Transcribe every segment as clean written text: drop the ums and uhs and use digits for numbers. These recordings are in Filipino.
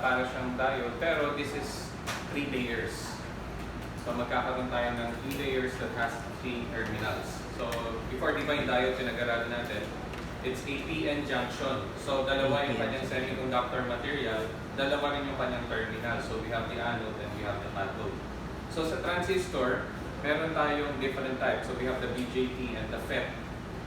para siyang diode, pero this is 3 layers. So magkakaroon tayo ng 3 layers that has 3 terminals. So before di ba yung diode pinag-aralan natin, it's a PN junction. So dalawa yung kanyang semiconductor material, dalawa rin yung kanyang terminal. So we have the anode and we have the cathode. So sa transistor, meron tayong different types. So we have the BJT and the FET.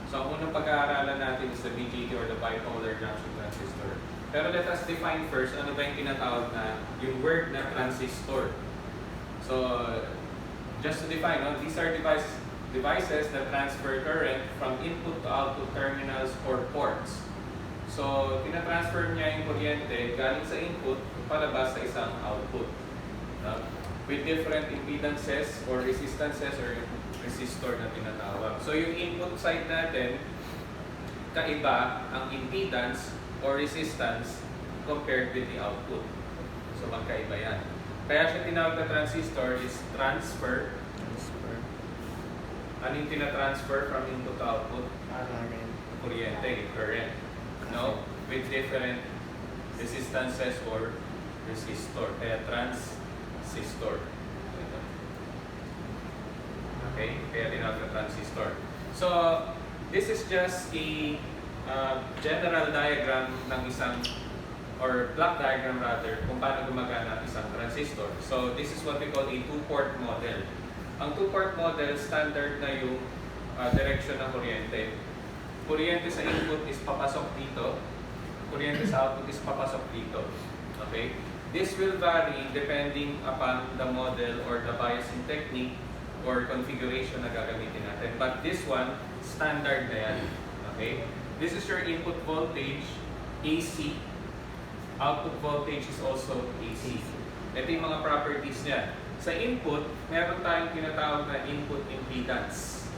So ang unang pag-aaralan natin is the BJT or the bipolar junction transistor. Pero let us define first, ano ba yung tinatawag na yung word na transistor. So just to define, these are devices that transfer current from input to output terminals or ports. So tinatransfer niya yung kuryente galing sa input palabas sa isang output. With different impedances or resistances or yung resistor na tinatawag. So yung input side natin, kaiba ang impedance or resistance compared with the output. So magkaiba yan. Kaya siya tinawag na transistor is transfer. Ano yung tinatransfer from input to output? Kuryente, current. No? With different resistances or resistor. Kaya transistor. Okay? Kaya tinawag na transistor. So, this is just a general diagram ng isang, or block diagram rather, kung paano gumagana isang transistor. So, this is what we call a two-port model. Ang two-port model, standard na yung direction ng kuryente. Kuryente sa input is papasok dito. Kuryente sa output is papasok dito. Okay? This will vary depending upon the model or the biasing technique or configuration na gagamitin natin. But this one, standard na yan. Okay? This is your input voltage, AC. Output voltage is also AC. Ito yung mga properties niya. Sa input, meron tayong tinatawag na input impedance.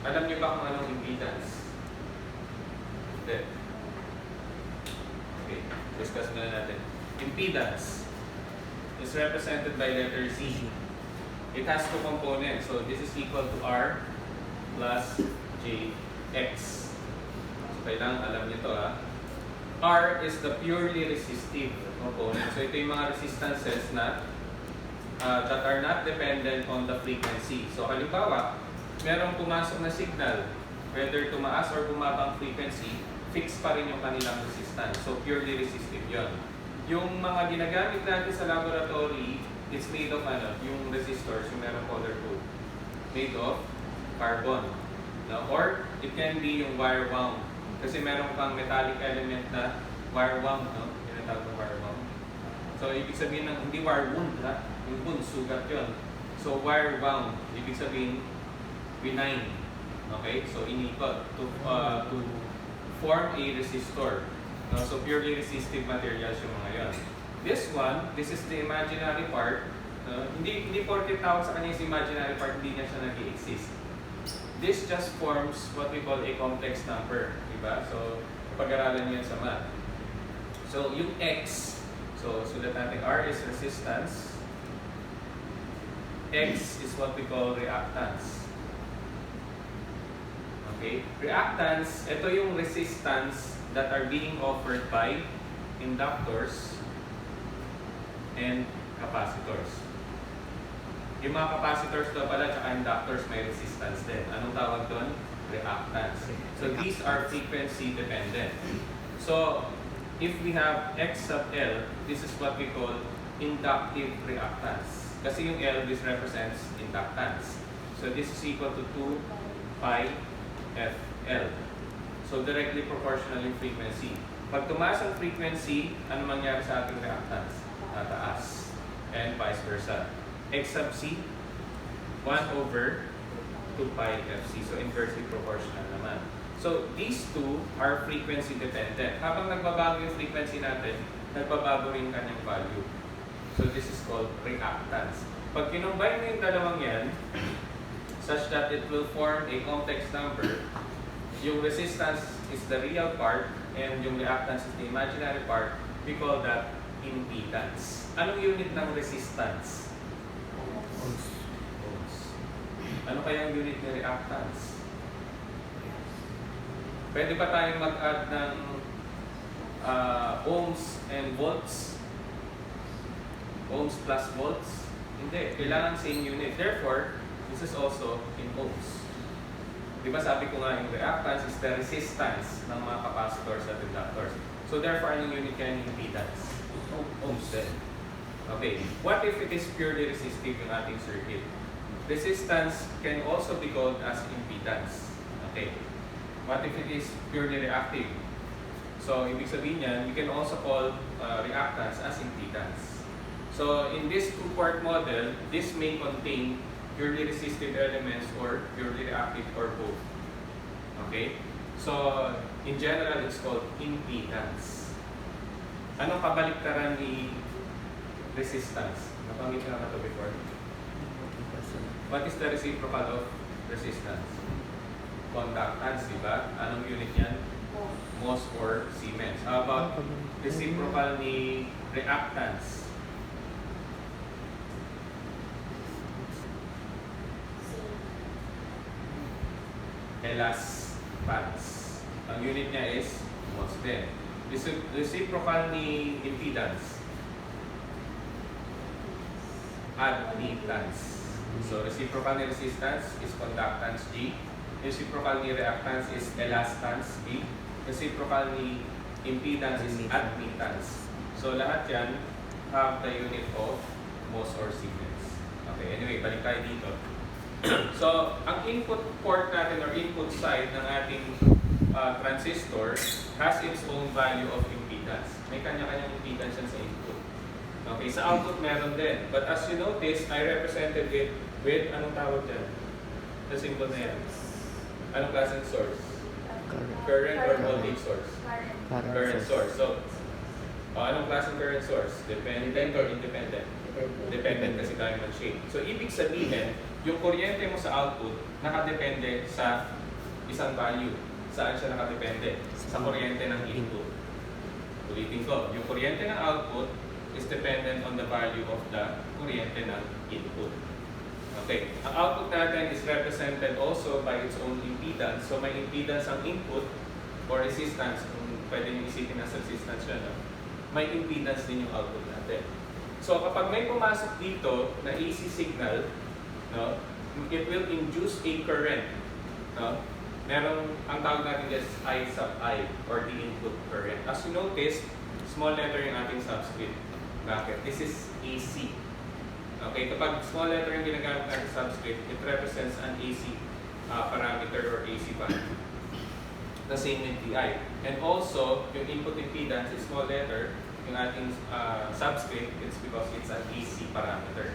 Alam niyo ba kung anong impedance? Hindi. Okay, discuss na natin. Impedance is represented by letter Z. It has two components. So this is equal to R plus JX. So kailangan alam niyo to R is the purely resistive component. So ito yung mga resistances na that are not dependent on the frequency. So halimbawa, merong pumasok na signal, whether tumaas or bumabang frequency, fixed pa rin yung kanilang resistance. So purely resistive yon. Yung mga ginagamit natin sa laboratory, it's made of yung resistors, yung merong color code, made of carbon. No? Or it can be yung wire wound. Kasi meron pang metallic element na wire wound, no? Tinatawag na wire wound. So ibig sabihin ng hindi wire wound, yung wound, sugat yun. So wire wound, ibig sabihin benign. Okay? So inikot to form a resistor. So purely resistive materials yung mga yun. This one, this is the imaginary part. Hindi porket tawag sa kanya yung imaginary part, hindi niya siya nag-i-exist. This just forms what we call a complex number. Diba? So, pag-aralan niyo sa math. So, yung X, so sulat natin R is resistance. X is what we call reactance. Okay? Reactance, ito yung resistance that are being offered by inductors and capacitors. Yung mga capacitors daw pala at inductors may resistance din. Anong tawag doon? Reactance. So these are frequency dependent. So if we have X sub L, this is what we call inductive reactance. Kasi yung L, this represents inductance. So this is equal to 2 pi FL. So directly proportional in frequency. Pag tumaas ang frequency, ano mangyari sa ating reactance? Tataas. And vice versa. X sub C, 1 over 2 pi FC. So inversely proportional naman. So these two are frequency dependent. Habang nagbabago yung frequency natin, nagbabago rin kanyang value. So this is called reactance. Pag kinumbine mo yung dalawang yan, such that it will form a complex number, yung resistance is the real part and yung reactance is the imaginary part, we call that impedance. Anong unit ng resistance? Ohms. Ano kaya ang unit ng reactance? Pwede ba tayong mag-add ng ohms and volts? Ohms plus volts? Hindi. Kailangan same unit. Therefore, this is also in ohms. Di ba sabi ko nga yung reactance is the resistance ng mga capacitors at inductors. So therefore, anong unit kaya yung impedance? Ohms din. Okay. What if it is purely resistive yung ating circuit? Resistance can also be called as impedance. Okay. What if it is purely reactive? So, ibig sabihin yan, we can also call reactance as impedance. So, in this two-part model, this may contain purely resistive elements or purely reactive or both. Okay? So, in general, it's called impedance. Anong kabaliktaran ni resistance? Napanggit na ito before. What is the reciprocal of resistance? Conductance, di ba? Anong unit yan? Mos or Siemens. How about reciprocal ni reactance? Elastance. Ang unit niya is mos din. Reciprocal ni impedance? Admittance. So reciprocal ni resistance is conductance G. Reciprocal ni reactance is elastance B. Reciprocal ni impedance is admittance. So lahat yan have the unit of mos or Siemens. Okay, anyway, balik tayo dito. So, ang input port natin or input side ng ating transistor has its own value of impedance. May kanya-kanyang impedance yan sa input. Okay, sa output meron din. But as you notice, I represented it with, anong tawag dyan? The symbol na yan. Anong klaseng source? Current or voltage source? Current source. So, anong klaseng current source? Dependent or independent? Dependent kasi tayo mag-shape. So, ibig sabihin, yung kuryente mo sa output, nakadepende sa isang value. Saan siya nakadepende? Sa kuryente ng input. Ulitin ko, yung kuryente ng output is dependent on the value of the kuryente ng input. Okay, ang output natin is represented also by its own impedance. So may impedance ang input or resistance, kung pwede nyo isipin as resistance yun, no? May impedance din yung output natin. So kapag may pumasok dito na AC signal, no, it will induce a current. No? Merong, ang tawag natin is I sub I or the input current. As you notice, small letter yung ating subscript. Bakit? This is AC. Okay, kapag small letter yung ginagamit natin subscript, it represents an AC parameter or AC value. The same with PI. And also, yung input impedance is small letter, yung ating subscript, it's because it's an AC parameter.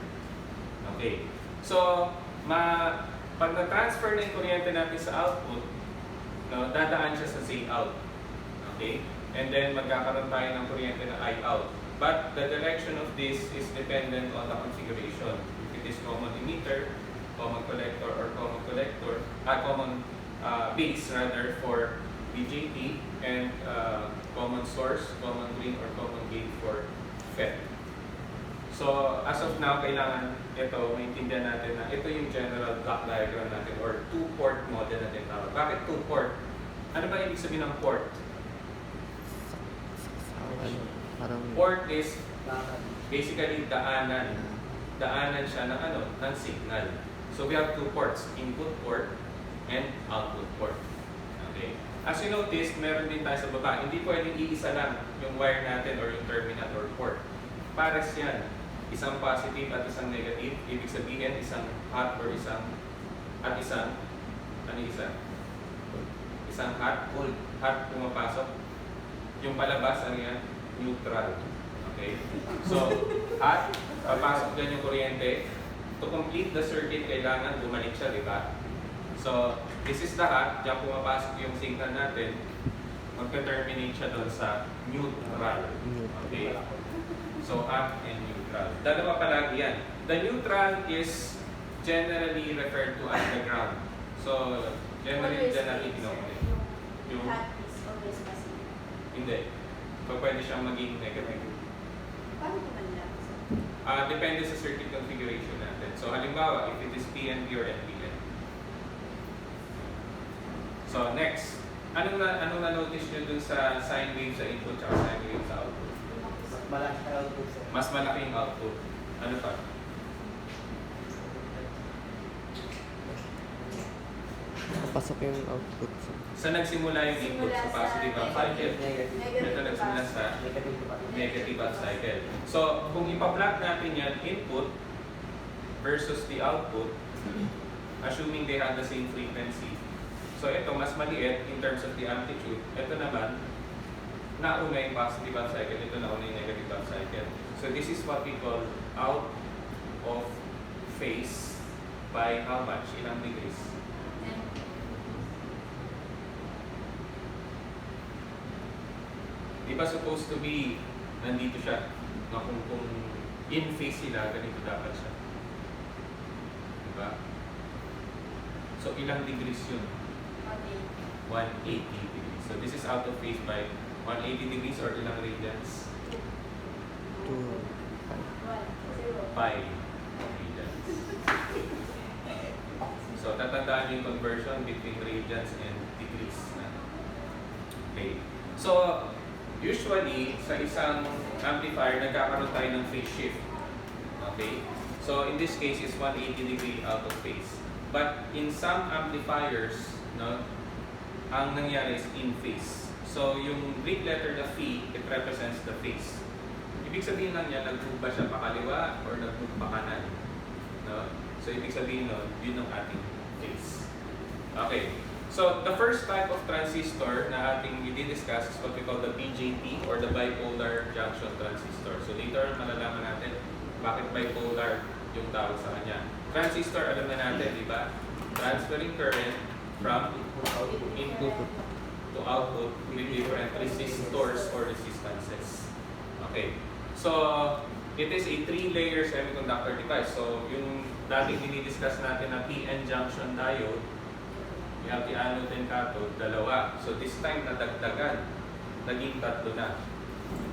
Okay. So, pag na-transfer na yung kuryente natin sa output, no, dadaan siya sa Z out. Okay? And then, magkakaroon tayo ng kuryente na I out. But the direction of this is dependent on the configuration. If it is common emitter, common collector, or common collector, common base rather for BJT, and common source, common drain, or common gate for FET. So, as of now, kailangan ito, maintindihan natin na ito yung general block diagram natin or two-port model natin tawag. Bakit two-port? Ano ba ibig sabihin ng port? Port is basically daanan. Daanan siya ng ano? Ng signal. So, we have two ports, input port and output port. Okay? As you notice, meron din tayo sa baba. Hindi pwedeng iisa lang yung wire natin or yung terminal or port. Pares yan. Isang positive at isang negative. Ibig sabihin, isang hot or isang ano isa? Isang hot, cold. Hot pumapasok. Yung palabas, ano yan? Neutral. Okay? So, hot, papasok dyan yung kuryente. To complete the circuit, kailangan bumalik siya, di ba? So, this is the hot. Diyan pumapasok yung signal natin. Magka-terminate siya doon sa neutral. Okay? So, hot and neutral. Dalawa palagi yan. The neutral is generally referred to as the ground. So, generally, yung hot is always positive. Hindi. So, pwede siyang maging negative. Paano ko malalaman? Depende sa circuit configuration natin. So, halimbawa, if it is PNP or NPN. So, next. Anong na-notice nyo dun sa sine wave sa input at sine wave sa output? malaki ang output, sir. Mas malaki yung output. Ano pa? Papasok yung output. Saan nagsimula yung input? Sa positive half cycle. Negative. Ito nagsimula sa Negative pa. negative half cycle. So, kung ipa-plot natin yan, input versus the output, assuming they have the same frequency. So, ito mas maliit in terms of the amplitude. Ito naman, nauna yung positive half cycle, ito nauna yung negative half cycle. So, this is what we call out of phase by how much? Ilang degrees? Di ba supposed to be nandito siya? No, kung in phase sila, ganito dapat siya. Diba? So, ilang degrees yun? 180 degrees. So, this is out of phase by 180 degrees or ilang radians? 5 radians. So, tatandaan yung conversion between radians and degrees. Okay. So, usually, sa isang amplifier, nagkakaroon tayo ng phase shift. Okay? So, in this case, is 180 degree out of phase. But in some amplifiers, no, ang nangyari is in phase. So, yung Greek letter na phi, it represents the phase. Ibig sabihin lang niya, nag-move ba siya pakaliwa or nag-move pa kanan? No? So, ibig sabihin nun, yun ang ating phase. Okay. So, the first type of transistor na ating i-discuss is what we call the BJT or the bipolar junction transistor. So, later malalaman natin bakit bipolar yung tawag sa kanya. Transistor, alam na natin, di ba? Transferring current from input to output with different resistors or resistances. Okay. So, it is a 3-layer semiconductor device. So, yung dating dinidiscuss natin na PN junction diode, we have the anode and cathode, dalawa. So this time nadagdagan, naging 3 na.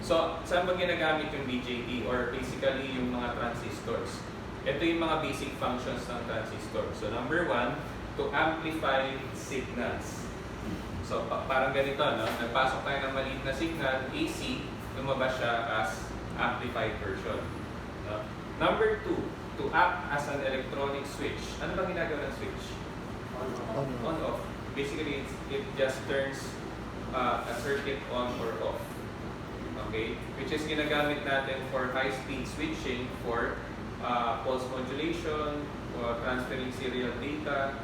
So saan ba ginagamit yung BJT or basically yung mga transistors? Ito yung mga basic functions ng transistor. So number 1, to amplify signals. So parang ganito, no? Nagpasok tayo ng maliit na signal, AC, lumabas siya as amplified version. No? Number 2, to act as an electronic switch. Ano ba ginagawa ng switch? On off. Basically, it just turns a circuit on or off. Okay? Which is ginagamit natin for high-speed switching, for pulse modulation, for transferring serial data,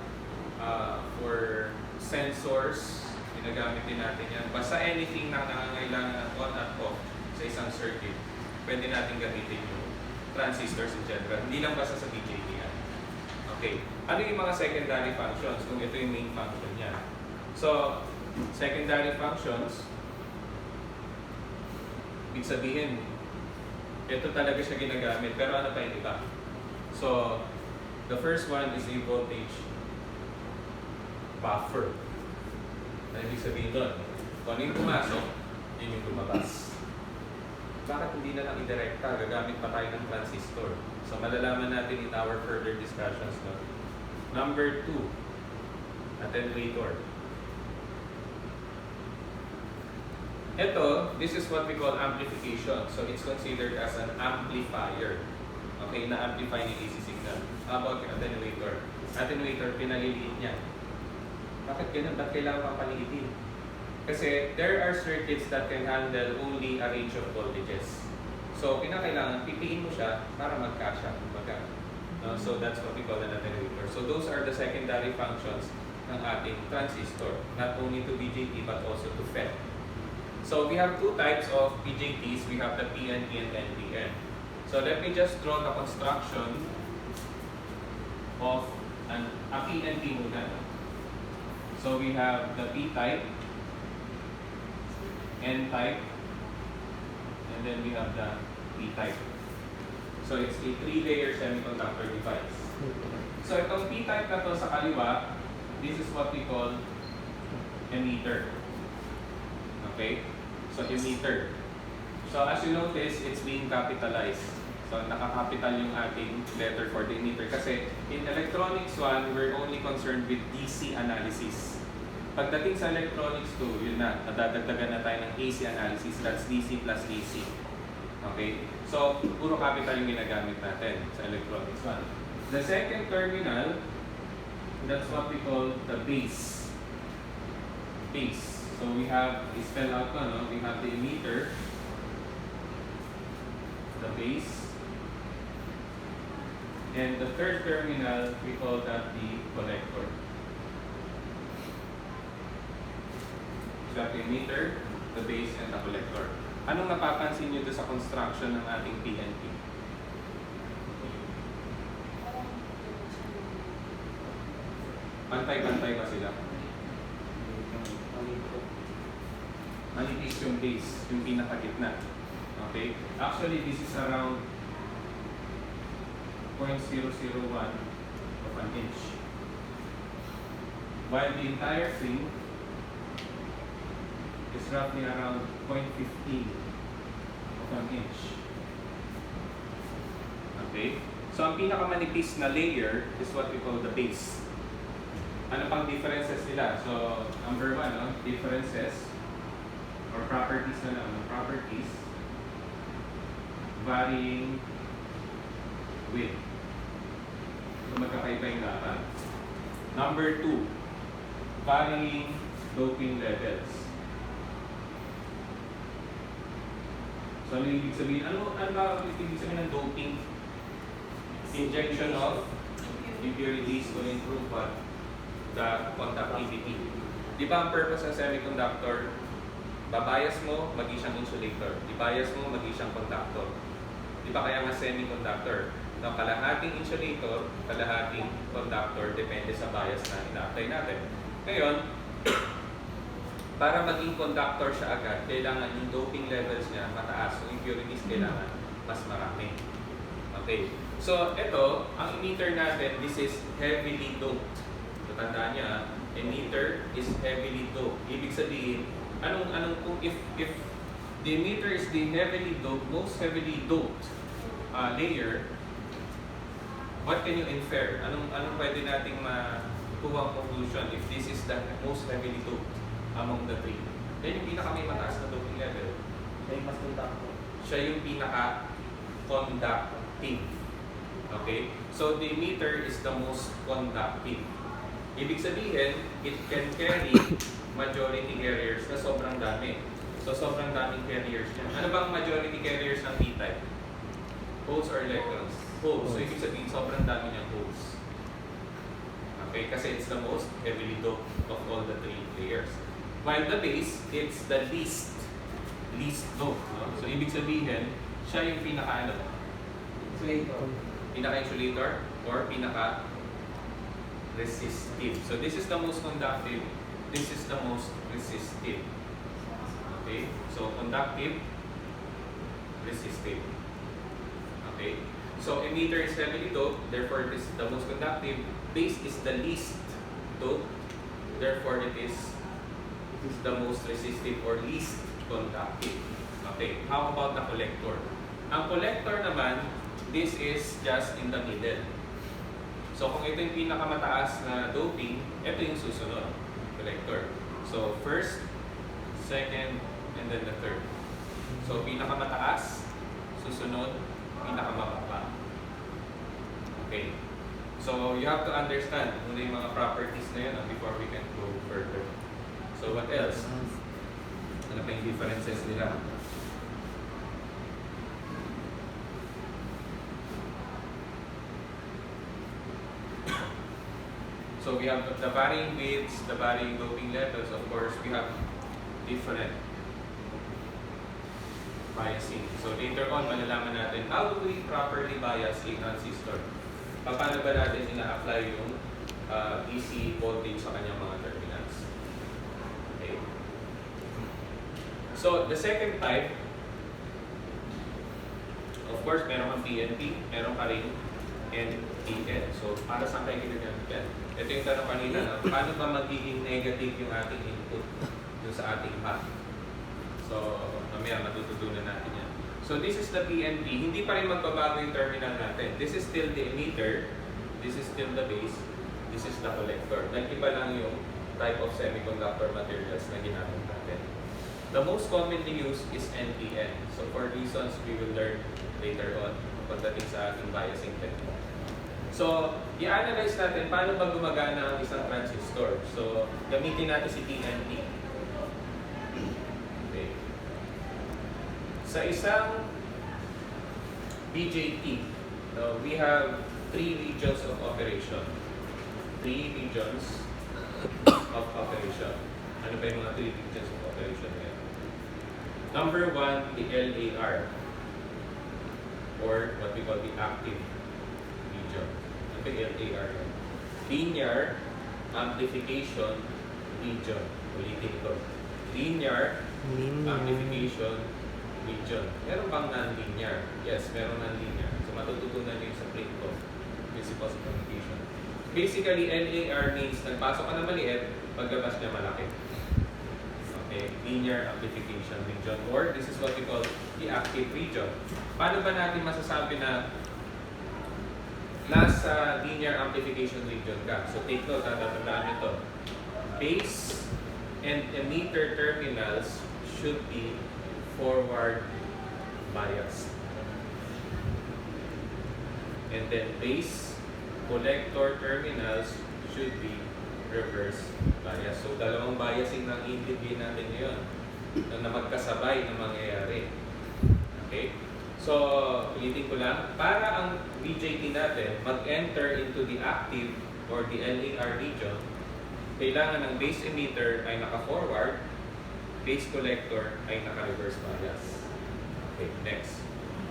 for sensors. Ginagamit din natin yan. Basta anything na nangangailangan ng on at off sa isang circuit, pwede natin gamitin yung transistors in general. Hindi lang basta sa BJT yan. Okay. Ano yung mga secondary functions kung ito yung main function niya? So, secondary functions, ibig sabihin, ito talaga siya ginagamit. Pero ano pa yung iba? So, the first one is a voltage buffer. Ano ibig sabihin doon? Kung ano yung pumasok, yun yung lumabas. Bakit hindi na lang indirekta? Gagamit pa tayo ng transistor. So, malalaman natin in our further discussions. No? Number 2, attenuator. Ito, this is what we call amplification. So, it's considered as an amplifier. Okay, na-amplify yung AC signal. How about yung attenuator? Attenuator, pinaliliit niya. Bakit ganun? Ba't kailangan papaliitin? Kasi there are circuits that can handle only a range of voltages. So, kinakailangan, pipiin mo siya para magkasya. So, that's what we call an attenuator. So, those are the secondary functions ng ating transistor. Not only to BJT, but also to FET. So, we have 2 types of BJTs. We have the PNP and NPN. So, let me just draw the construction of a PNP muna. So, we have the P-type, N-type, and then we have the P-type. So, it's a 3-layer semiconductor device. So, itong P-type na to sa kaliwa, this is what we call emitter. Okay? So, emitter. So, as you notice, it's being capitalized. So, nakakapital yung ating letter for the emitter. Kasi, in electronics 1, we're only concerned with DC analysis. Pagdating sa electronics 2, yun na, nadadagdagan na tayo ng AC analysis. That's DC plus AC. Okay? So, puro capital yung ginagamit natin sa electronics 1. The second terminal, that's what we call the base. Base. So, we have, spell out ko, no? We have the emitter, the base, and the third terminal, we call that the collector. So, the emitter, the base, and the collector. Anong napapansin nyo doon sa construction ng ating PNP? Pantay-pantay ba sila? Manipis yung base, yung pinakagitna. Okay? Actually, this is around 0.001 of an inch. While the entire thing is roughly around 0.15 of an inch. Okay? So, ang pinakamanipis na layer is what we call the base. Ano pang differences nila? So, number 1, no? Differences or properties na lang. Properties, varying width. So, magkakaiba yung dapat. Number 2, varying doping levels. So, ano ibig sabihin? Ano ba ibig sabihin ng doping? Injection of impurities to improve what? The conductivity. Di ba ang purpose ng semiconductor? Babayas mo, maging siyang insulator. Ibayas mo, maging siyang conductor. Di ba kaya nga semiconductor? Na kalahating insulator, kalahating conductor, depende sa bias na ina-apply natin. Ngayon, para maging conductor siya agad, kailangan yung doping levels niya mataas. Yung impurities kailangan mas marami. Okay. So, ito, ang emitter natin, this is heavily doped. So, tandaan niya, emitter is heavily doped. Ibig sabihin, kung if the emitter is the heavily doped, most heavily doped layer, what can you infer? Anong pwede nating makuha conclusion if this is the most heavily doped among the three? Then yung pinaka may mataas na doping level. Siya yung mas conductor. Siya yung pinaka-conductive. Okay? So, the emitter is the most conductive. Ibig sabihin, it can carry majority carriers na sobrang dami. So, sobrang daming carriers niya. Ano bang majority carriers ng P-type? Holes or electrons? Holes. So, ibig sabihin, sobrang dami niyang holes. Okay? Kasi it's the most heavily doped of all the three layers. While the base, it's the least doped. No? So, ibig sabihin, siya yung pinaka-ano? Pinaka-insulator or pinaka-resistive. So, this is the most conductive. This is the most resistive. Okay? So, conductive, resistive. Okay? So, emitter is heavily doped, therefore this is the most conductive. Base is the least doped, therefore it is the most resistive or least conductive. Okay? How about the collector? Ang collector naman, this is just in the middle. So, kung ito yung pinakamataas na doping, ito yung susunod. Collector. So, first, second, and then the third. So, pinakamataas, susunod, pinakamababa. Okay. So, you have to understand muna yung mga properties na yun before we can go further. So, what else? Ano pa yung differences nila? So we have the varying widths, the varying doping levels. Of course, we have different biasing. So later on, malalaman natin how do we properly bias a transistor. Paano ba natin ina-apply yung DC voltage sa kanyang mga terminals. Okay. So the second type, of course, meron kang PNP, meron ka rin NPN. So para saan kayo ginagamit yan? Ito yung tanong kanina, no? Paano ba magiging negative yung ating input yung sa ating path? So, mamaya matututunan natin yan. So, this is the PNP. Hindi pa rin magbabago yung terminal natin. This is still the emitter. This is still the base. This is the collector. Nag-iba lang yung type of semiconductor materials na ginamit natin. The most commonly used is NPN. So for reasons we will learn later on pagdating sa ating biasing technique. So, i-analyze natin paano ba gumagana ang isang transistor. So, gamitin natin si TNT. Okay. Sa isang BJT, we have 3 regions of operation. 3 regions of operation. Ano ba yung mga 3 regions of operation ngayon? Number 1, the LAR, or what we call the active region. Ano ba yung LAR? Linear Amplification Region. Ulitin ko. Linear Amplification Region. Meron bang non-linear? Yes, meron non-linear. So matututunan nyo yung sa plate ko. Principles of communication. Basically, LAR means nagpasok ka na maliit, paglabas niya malaki. Okay, linear amplification region, or this is what we call the active region. Paano ba natin masasabi na nasa linear amplification region ka? So take note, tatandaan nyo ito. Base and emitter terminals should be forward biased. And then base collector terminals should be reverse bias. So, dalawang biasing ng intindi natin ngayon na magkasabay na mangyayari. Okay? So, ulitin ko lang, para ang BJT natin mag-enter into the active or the LAR region, kailangan ng base emitter ay naka-forward, base collector ay naka-reverse bias. Okay, next.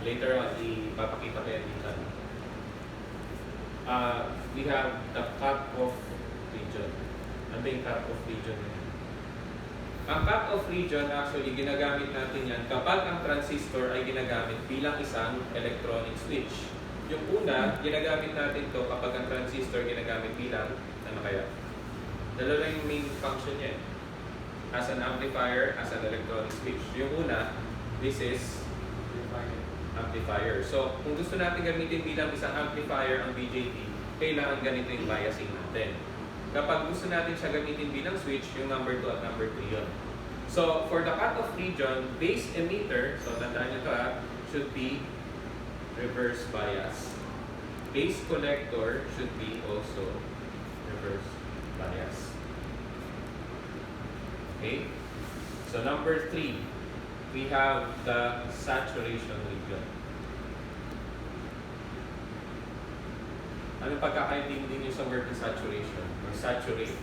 Later on, ipapakita ko yan dito. We have the cut-off region. Ano yung cut-off region? Ang cut-off region, actually, ginagamit natin yan kapag ang transistor ay ginagamit bilang isang electronic switch. Yung una, ginagamit natin to kapag ang transistor ginagamit bilang, ano kaya? Dalawa lang yung main function niya. As an amplifier, as an electronic switch. Yung una, this is amplifier. So, kung gusto natin gamitin bilang isang amplifier ang BJT, kailangan ganito yung biasing natin. Kapag gusto natin siya gamitin bilang switch, yung number 2 at number 3 yun. So, for the cutoff region, base emitter, so tandaan nyo ito should be reverse bias. Base collector should be also reverse bias. Okay? So, number 3, we have the saturation region. Ano pagkakaintindi niyo sa word na saturation? Or saturate.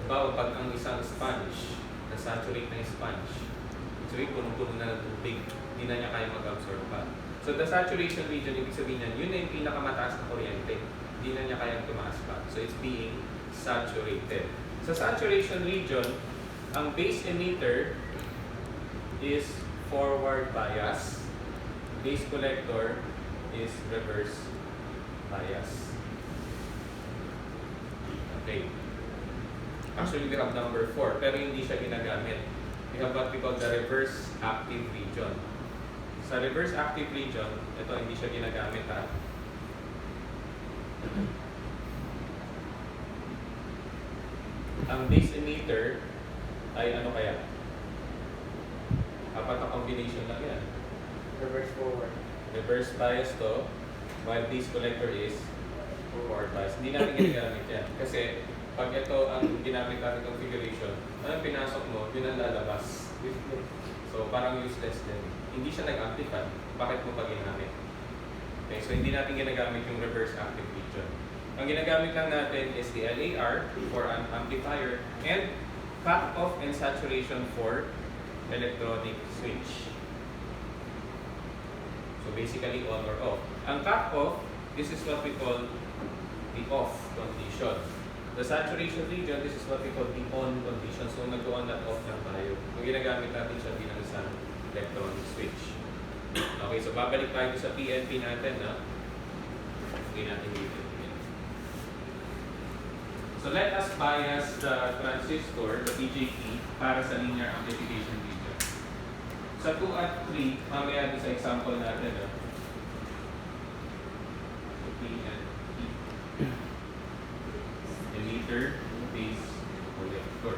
Bawa pag ang isang sponge, na-saturate na yung sponge, so punong-puno na ng tubig, hindi na niya kaya mag-absorb pa. So the saturation region, ibig sabihin niyan, yun na yung pinakamataas na kuryente. Hindi na niya kaya tumaas pa. So it's being saturated. Sa saturation region, ang base emitter is forward bias, base collector is reverse bias. Okay. Actually, we have number 4, pero hindi siya ginagamit. We have what we call the reverse active region. Sa reverse active region, ito hindi siya ginagamit Ang base emitter ay ano kaya? Apat na combination lang yan. Reverse forward. Reverse bias to, while base collector is forward bias. Hindi natin ginagamit yan. Kasi pag ito ang ginamit natin configuration, anong pinasok mo, yun ang lalabas. So parang useless din. Hindi siya nag-amplify. Bakit mo pa ginamit? Okay, so hindi natin ginagamit yung reverse active region. Ang ginagamit lang natin is the LAR for an amplifier and cut-off and saturation for electronic switch. So basically on or off. Ang cut-off, this is what we call the off condition. The saturation region, this is what we call the on condition. So nag-on at off lang tayo. Kung ginagamit natin siya bilang isang electronic switch. Okay, so babalik tayo sa PNP natin. Okay natin dito. So let us bias the transistor, the BJT, para sa linear amplification region. Sa 2 at 3, mamaya sa example natin. PNP. Emitter, base, collector.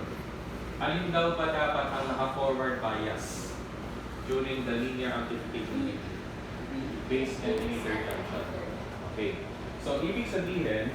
Alin daw pa dapat ang naka-forward bias during the linear amplification? Base and emitter junction. Okay. So, ibig sabihin,